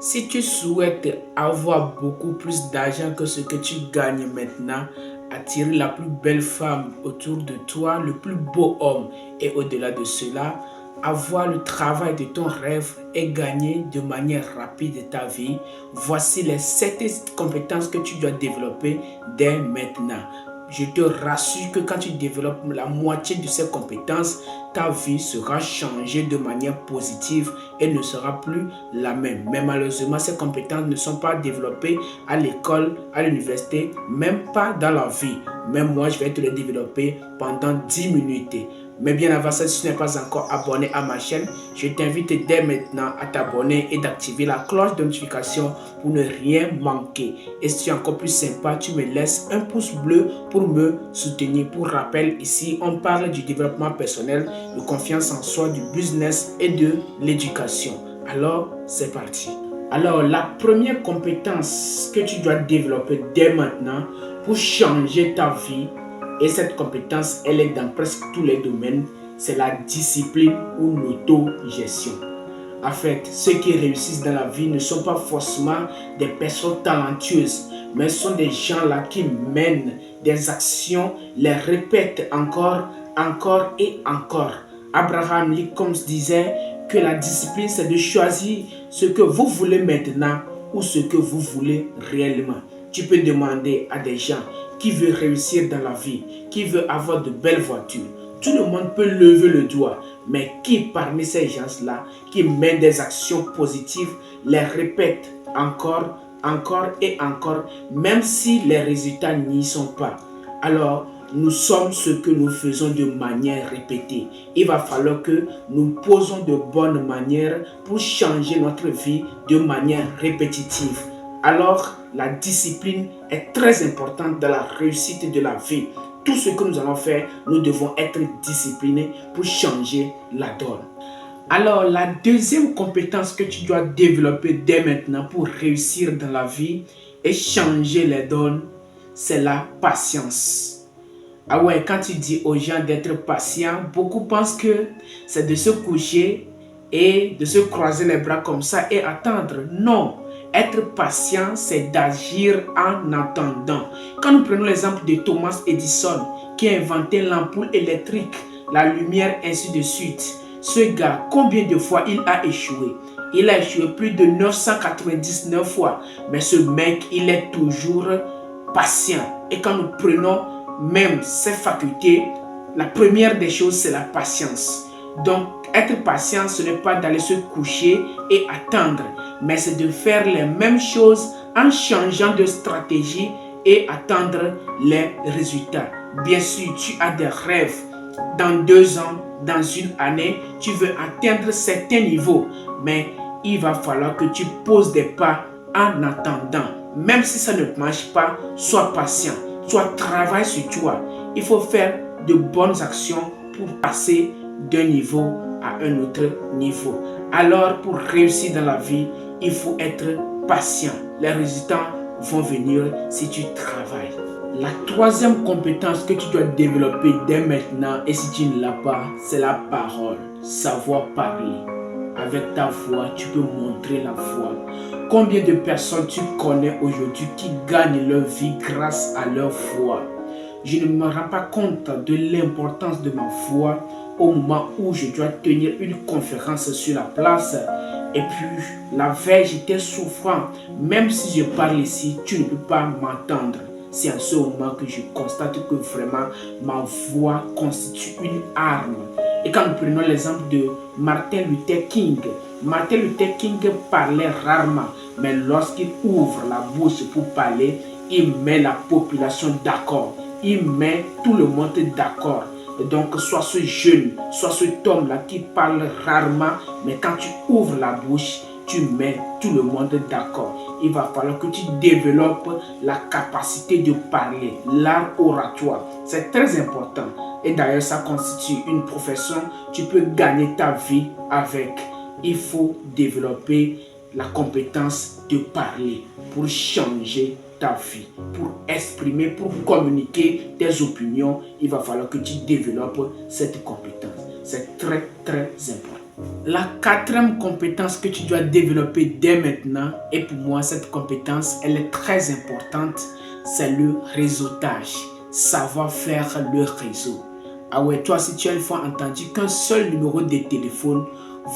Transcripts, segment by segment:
Si tu souhaites avoir beaucoup plus d'argent que ce que tu gagnes maintenant, attirer la plus belle femme autour de toi, le plus beau homme et au-delà de cela, avoir le travail de ton rêve et gagner de manière rapide ta vie, voici les 7 compétences que tu dois développer dès maintenant. Je te rassure que quand tu développes la moitié de ces compétences, ta vie sera changée de manière positive et ne sera plus la même. Mais malheureusement, ces compétences ne sont pas développées à l'école, à l'université, même pas dans la vie. Même moi, je vais te les développer pendant 10 minutes. Mais bien avant ça, si tu n'es pas encore abonné à ma chaîne, je t'invite dès maintenant à t'abonner et d'activer la cloche de notification pour ne rien manquer. Et si tu es encore plus sympa, tu me laisses un pouce bleu pour me soutenir. Pour rappel, ici, on parle du développement personnel, de confiance en soi, du business et de l'éducation. Alors, c'est parti. Alors, la première compétence que tu dois développer dès maintenant pour changer ta vie, et cette compétence, elle est dans presque tous les domaines, c'est la discipline ou l'autogestion. En fait, ceux qui réussissent dans la vie ne sont pas forcément des personnes talentueuses, mais sont des gens là qui mènent des actions, les répètent encore et encore. Abraham Lincoln disait que la discipline, c'est de choisir ce que vous voulez maintenant ou ce que vous voulez réellement. Tu peux demander à des gens qui veulent réussir dans la vie, qui veulent avoir de belles voitures. Tout le monde peut lever le doigt, mais qui parmi ces gens-là, qui mènent des actions positives, les répètent encore et encore, même si les résultats n'y sont pas. Alors, nous sommes ce que nous faisons de manière répétée. Il va falloir que nous posons de bonnes manières pour changer notre vie de manière répétitive. Alors, la discipline est très importante dans la réussite de la vie. Tout ce que nous allons faire, nous devons être disciplinés pour changer la donne. Alors, la deuxième compétence que tu dois développer dès maintenant pour réussir dans la vie et changer les donnes, c'est la patience. Ah ouais, quand tu dis aux gens d'être patients, beaucoup pensent que c'est de se coucher et de se croiser les bras comme ça et attendre. Non, être patient, c'est d'agir en attendant. Quand nous prenons l'exemple de Thomas Edison, qui a inventé l'ampoule électrique, la lumière, ainsi de suite. Ce gars, combien de fois il a échoué? Il a échoué plus de 999 fois. Mais ce mec, il est toujours patient. Et quand nous prenons même ses facultés, la première des choses, c'est la patience. Donc, être patient, ce n'est pas d'aller se coucher et attendre, mais c'est de faire les mêmes choses en changeant de stratégie et attendre les résultats. Bien sûr, tu as des rêves. Dans 2 ans, dans une année, tu veux atteindre certains niveaux, mais il va falloir que tu poses des pas en attendant. Même si ça ne marche pas, sois patient. Soit travaille sur toi. Il faut faire de bonnes actions pour passer d'un niveau à un autre niveau. Alors, pour réussir dans la vie, il faut être patient. Les résultats vont venir si tu travailles. La troisième compétence que tu dois développer dès maintenant, et si tu ne l'as pas, c'est la parole. Savoir parler. Avec ta voix, tu peux montrer la voix. Combien de personnes tu connais aujourd'hui qui gagnent leur vie grâce à leur voix? Je ne me rends pas compte de l'importance de ma voix au moment où je dois tenir une conférence sur la place. Et puis, la veille, j'étais souffrant. Même si je parle ici, tu ne peux pas m'entendre. C'est à ce moment que je constate que vraiment ma voix constitue une arme. Et quand nous prenons l'exemple de Martin Luther King parlait rarement, mais lorsqu'il ouvre la bouche pour parler, il met la population d'accord. Il met tout le monde d'accord. Et donc, soit ce jeune, soit cet homme-là qui parle rarement, mais quand tu ouvres la bouche, tu mets tout le monde d'accord. Il va falloir que tu développes la capacité de parler, l'art oratoire. C'est très important. Et d'ailleurs, ça constitue une profession. Tu peux gagner ta vie avec. Il faut développer la compétence de parler pour changer ta vie, pour exprimer, pour communiquer tes opinions. Il va falloir que tu développes cette compétence. C'est très, très important. La quatrième compétence que tu dois développer dès maintenant, et pour moi cette compétence, elle est très importante, c'est le réseautage. Savoir faire le réseau. Ah ouais, toi si tu as une fois entendu qu'un seul numéro de téléphone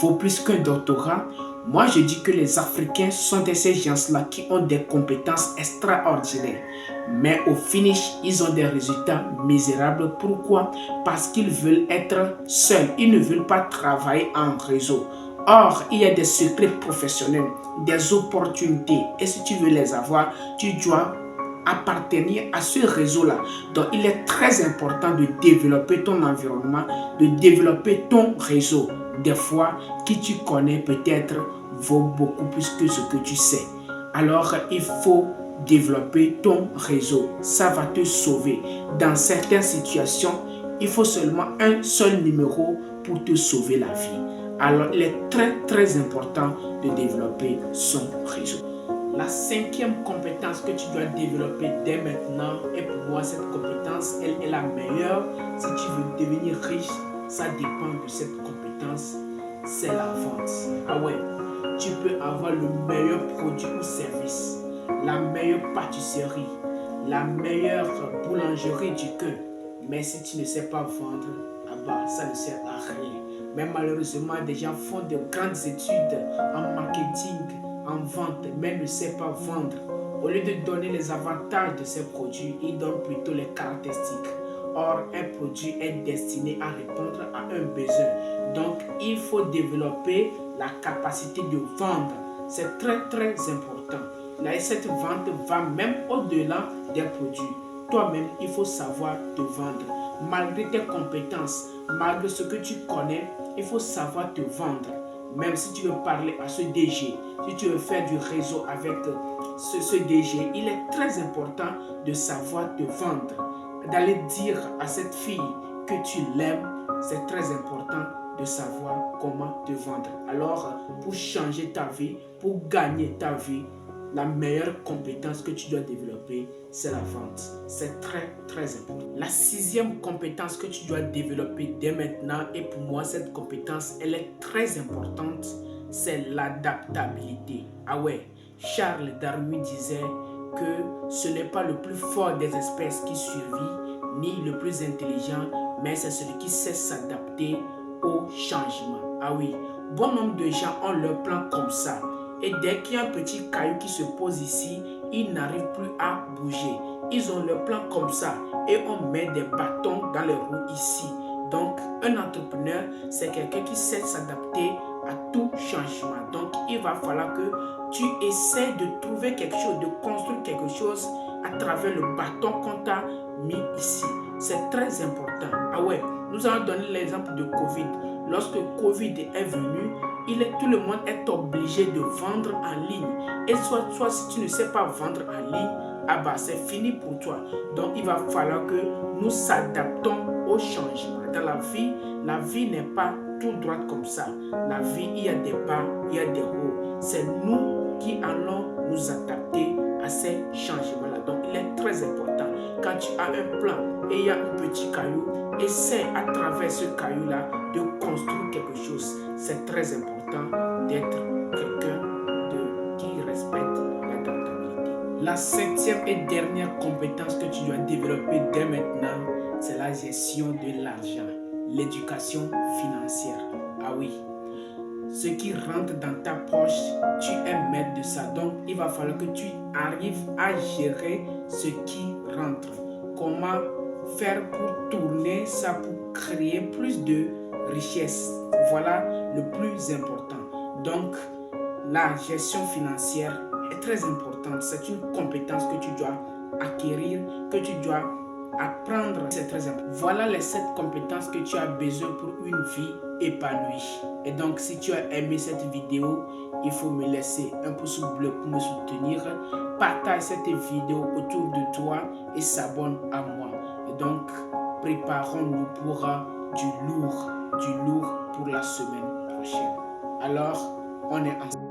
vaut plus qu'un doctorat, moi je dis que les Africains sont de ces gens-là qui ont des compétences extraordinaires. Mais au finish, ils ont des résultats misérables. Pourquoi? Parce qu'ils veulent être seuls. Ils ne veulent pas travailler en réseau. Or, il y a des secrets professionnels, des opportunités. Et si tu veux les avoir, tu dois appartenir à ce réseau-là. Donc, il est très important de développer ton environnement, de développer ton réseau. Des fois, qui tu connais peut-être vaut beaucoup plus que ce que tu sais. Alors, il faut développer ton réseau. Ça va te sauver. Dans certaines situations, il faut seulement un seul numéro pour te sauver la vie. Alors, il est très important de développer son réseau. La cinquième compétence que tu dois développer dès maintenant, et pour moi cette compétence, elle est la meilleure. Si tu veux devenir riche, ça dépend de cette compétence, c'est la vente. Ah ouais, tu peux avoir le meilleur produit ou service, la meilleure pâtisserie, la meilleure boulangerie du coin. Mais si tu ne sais pas vendre, ah bah, ça ne sert à rien. Mais malheureusement, des gens font de grandes études en marketing, en vente, mais ne savent pas vendre. Au lieu de donner les avantages de ces produits, ils donnent plutôt les caractéristiques. Or, un produit est destiné à répondre à un besoin. Donc, il faut développer la capacité de vendre. C'est très important. Là, cette vente va même au-delà des produits. Toi-même, il faut savoir te vendre. Malgré tes compétences, malgré ce que tu connais, il faut savoir te vendre. Même si tu veux parler à ce DG, si tu veux faire du réseau avec ce DG, il est très important de savoir te vendre. D'aller dire à cette fille que tu l'aimes, c'est très important de savoir comment te vendre. Alors, pour changer ta vie, pour gagner ta vie, la meilleure compétence que tu dois développer, c'est la vente. C'est très important. La sixième compétence que tu dois développer dès maintenant, et pour moi cette compétence, elle est très importante, c'est l'adaptabilité. Ah ouais, Charles Darwin disait que ce n'est pas le plus fort des espèces qui survit, ni le plus intelligent, mais c'est celui qui sait s'adapter au changement. Ah oui, bon nombre de gens ont leur plan comme ça. Et dès qu'il y a un petit caillou qui se pose ici, ils n'arrivent plus à bouger. Ils ont leur plan comme ça et on met des bâtons dans les roues ici. Donc, un entrepreneur, c'est quelqu'un qui sait s'adapter à tout changement. Donc, il va falloir que tu essaies de trouver quelque chose, de construire quelque chose à travers le bâton qu'on t'a mis ici. C'est très important. Ah ouais, nous allons donner l'exemple de Covid. Lorsque Covid est venu, tout le monde est obligé de vendre en ligne. Et soit si tu ne sais pas vendre en ligne, ah bah c'est fini pour toi. Donc il va falloir que nous s'adaptons au changement. Dans la vie n'est pas tout droite comme ça. La vie, il y a des bas, il y a des hauts. C'est nous qui allons nous adapter à ces changements-là. Donc il est très important. Quand tu as un plan et il y a un petit caillou, essaie à travers ce caillou-là de construire quelque chose. C'est très important d'être quelqu'un qui respecte l'adaptabilité. La septième et dernière compétence que tu dois développer dès maintenant, c'est la gestion de l'argent, l'éducation financière. Ah oui, ce qui rentre dans ta poche, tu es maître de ça. Donc, il va falloir que tu arrives à gérer ce qui rentre. Comment faire pour tourner ça, pour créer plus de richesse. Voilà le plus important. Donc, la gestion financière est très importante. C'est une compétence que tu dois acquérir, que tu dois apprendre. C'est très important. Voilà les 7 compétences que tu as besoin pour une vie épanouie. Et donc, si tu as aimé cette vidéo, il faut me laisser un pouce bleu pour me soutenir. Partage cette vidéo autour de toi et s'abonne à moi. Et donc, préparons-nous pour du lourd pour la semaine prochaine. Alors, on est ensemble.